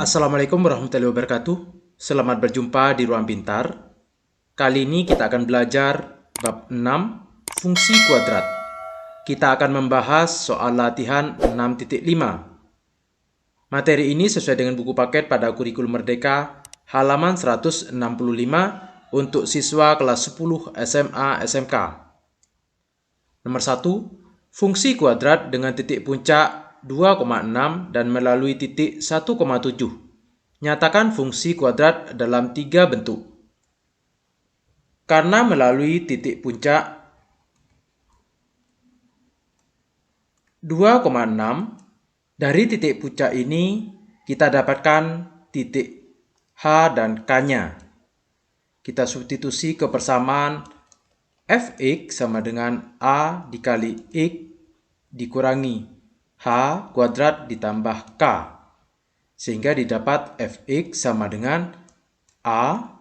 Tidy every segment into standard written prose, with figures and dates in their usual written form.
Assalamualaikum warahmatullahi wabarakatuh. Selamat berjumpa di Ruang Pintar. Kali ini kita akan belajar bab 6, fungsi kuadrat. Kita akan membahas soal latihan 6.5. Materi ini sesuai dengan buku paket pada kurikulum Merdeka halaman 165 untuk siswa kelas 10 SMA SMK. Nomor 1, fungsi kuadrat dengan titik puncak 2,6 dan melalui titik 1,7. Nyatakan fungsi kuadrat dalam 3 bentuk. Karena melalui titik puncak 2,6, dari titik puncak ini kita dapatkan titik H dan K-nya. Kita substitusi kebersamaan Fx sama dengan A dikali X dikurangi H kuadrat ditambah K. Sehingga didapat Fx sama dengan A,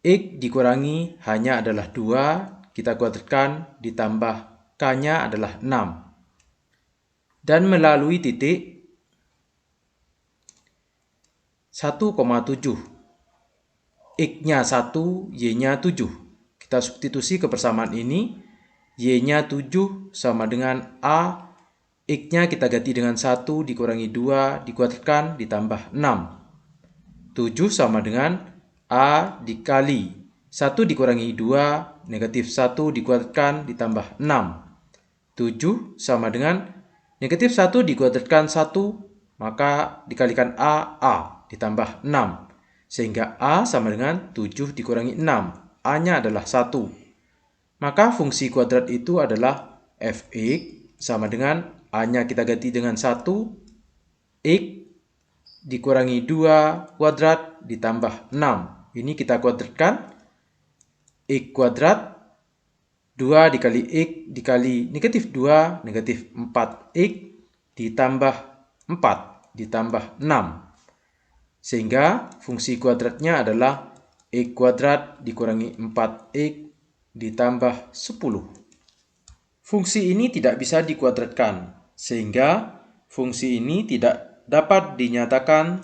X dikurangi hanya adalah 2, kita kuadratkan ditambah K-nya adalah 6. Dan melalui titik 1,7. X-nya 1, Y-nya 7. Kita substitusi kebersamaan ini. Y-nya 7 sama dengan A. X-nya kita ganti dengan 1 dikurangi 2 dikuadratkan ditambah 6. 7 sama dengan A dikali 1 dikurangi 2, negatif 1 dikuadratkan ditambah 6. 7 sama dengan negatif 1 dikuadratkan 1, maka dikalikan A ditambah 6. Sehingga A sama dengan 7 dikurangi 6. A-nya adalah 1. Maka fungsi kuadrat itu adalah Fx sama dengan A-nya kita ganti dengan 1, X dikurangi 2 kuadrat ditambah 6. Ini kita kuadratkan. X kuadrat 2 dikali X dikali negatif 2, negatif 4X ditambah 4 ditambah 6. Sehingga fungsi kuadratnya adalah X kuadrat dikurangi 4X ditambah 10. Fungsi ini tidak bisa dikuadratkan, sehingga fungsi ini tidak dapat dinyatakan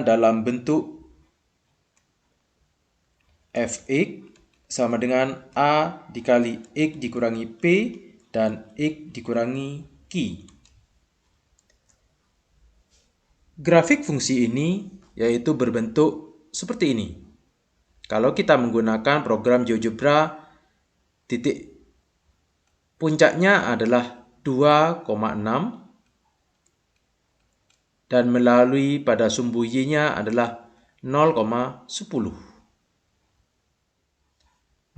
dalam bentuk Fx sama dengan A dikali X dikurangi P dan X dikurangi Q. Grafik fungsi ini yaitu berbentuk seperti ini. Kalau kita menggunakan program GeoGebra, titik puncaknya adalah 2,6 dan melalui pada sumbu Y-nya adalah 0,10.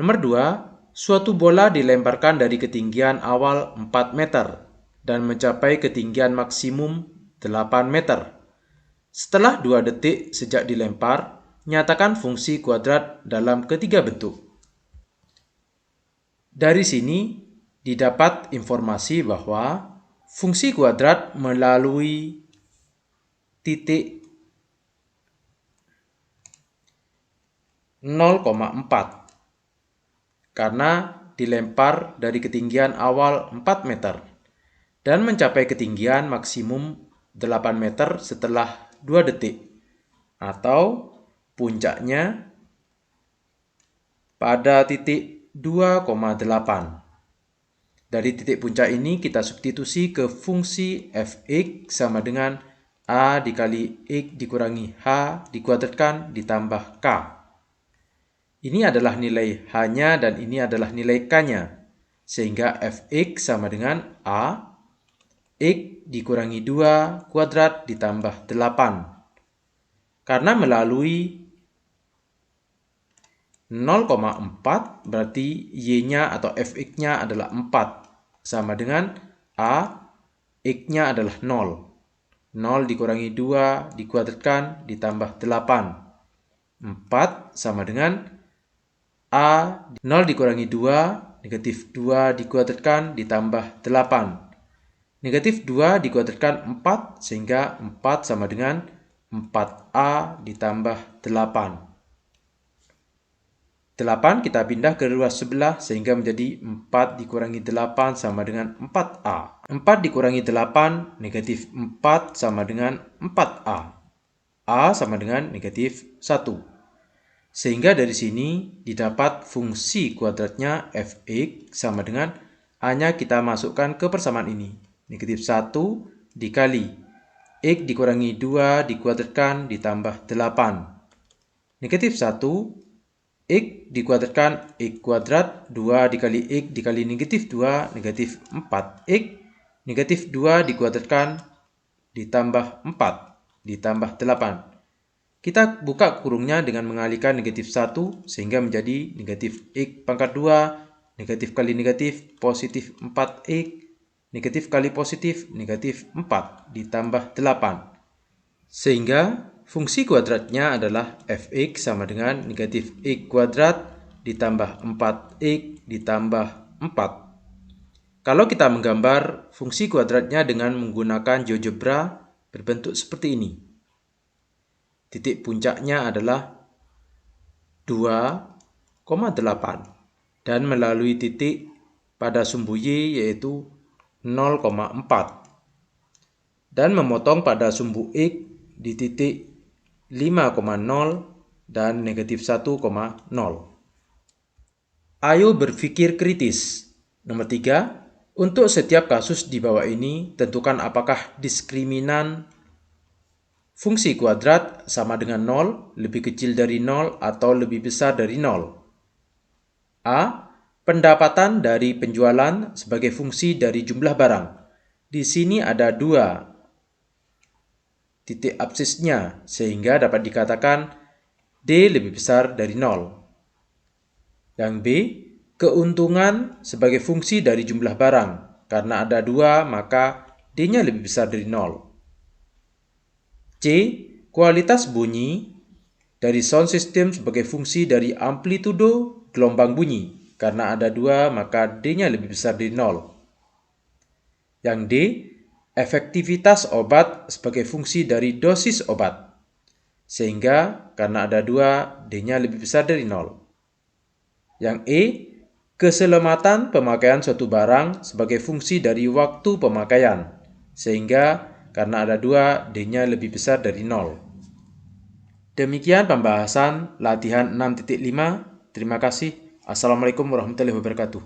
Nomor 2, suatu bola dilemparkan dari ketinggian awal 4 meter dan mencapai ketinggian maksimum 8 meter. Setelah 2 detik sejak dilempar, nyatakan fungsi kuadrat dalam ketiga bentuk. Dari sini didapat informasi bahwa fungsi kuadrat melalui titik 0,4 karena dilempar dari ketinggian awal 4 meter dan mencapai ketinggian maksimum 8 meter setelah 2 detik atau puncaknya pada titik 2,8. Dari titik puncak ini kita substitusi ke fungsi Fx sama dengan A dikali X dikurangi H dikuadratkan ditambah K. Ini adalah nilai H-nya dan ini adalah nilai K-nya. Sehingga Fx sama dengan A X dikurangi 2 kuadrat ditambah 8. Karena melalui 0,4 berarti Y-nya atau Fx-nya adalah 4. Sama dengan A, X-nya adalah 0. 0 dikurangi 2 dikuadratkan ditambah 8. 4 sama dengan A, 0 dikurangi 2, negatif 2 dikuadratkan ditambah 8. Negatif 2 dikuadratkan 4, sehingga 4 sama dengan 4A ditambah 8. 8 kita pindah ke ruas sebelah sehingga menjadi 4 dikurangi 8 sama dengan 4A. 4 dikurangi 8 negatif 4 sama dengan 4A. A sama dengan negatif 1. Sehingga dari sini didapat fungsi kuadratnya fx sama dengan A-nya kita masukkan ke persamaan ini. Negatif 1 dikali x dikurangi 2 dikuadratkan ditambah 8. Negatif 1 x dikuadratkan x kuadrat 2 dikali x dikali negatif 2 negatif 4x negatif 2 dikuadratkan ditambah 4 ditambah 8. Kita buka kurungnya dengan mengalihkan negatif 1 sehingga menjadi negatif x pangkat 2 negatif kali negatif positif 4x negatif kali positif negatif 4 ditambah 8. Sehingga fungsi kuadratnya adalah fx sama dengan negatif x kuadrat ditambah 4x ditambah 4. Kalau kita menggambar fungsi kuadratnya dengan menggunakan GeoGebra berbentuk seperti ini. Titik puncaknya adalah 2,8 dan melalui titik pada sumbu Y yaitu 0,4 dan memotong pada sumbu X di titik 5,0 dan negatif 1,0. Ayo berpikir kritis. Nomor 3, untuk setiap kasus di bawah ini, tentukan apakah diskriminan fungsi kuadrat sama dengan 0, lebih kecil dari 0, atau lebih besar dari 0. A. Pendapatan dari penjualan sebagai fungsi dari jumlah barang. Di sini ada 2 titik absisnya, sehingga dapat dikatakan D lebih besar dari 0. Yang B. Keuntungan sebagai fungsi dari jumlah barang. Karena ada 2, maka D-nya lebih besar dari 0. C. Kualitas bunyi dari sound system sebagai fungsi dari amplitudo gelombang bunyi. Karena ada 2, maka D-nya lebih besar dari 0. Yang D. Efektivitas obat sebagai fungsi dari dosis obat. Sehingga karena ada 2, D-nya lebih besar dari 0. Yang E. Keselamatan pemakaian suatu barang sebagai fungsi dari waktu pemakaian. Sehingga karena ada 2, D-nya lebih besar dari 0. Demikian pembahasan latihan 6.5. Terima kasih. Assalamualaikum warahmatullahi wabarakatuh.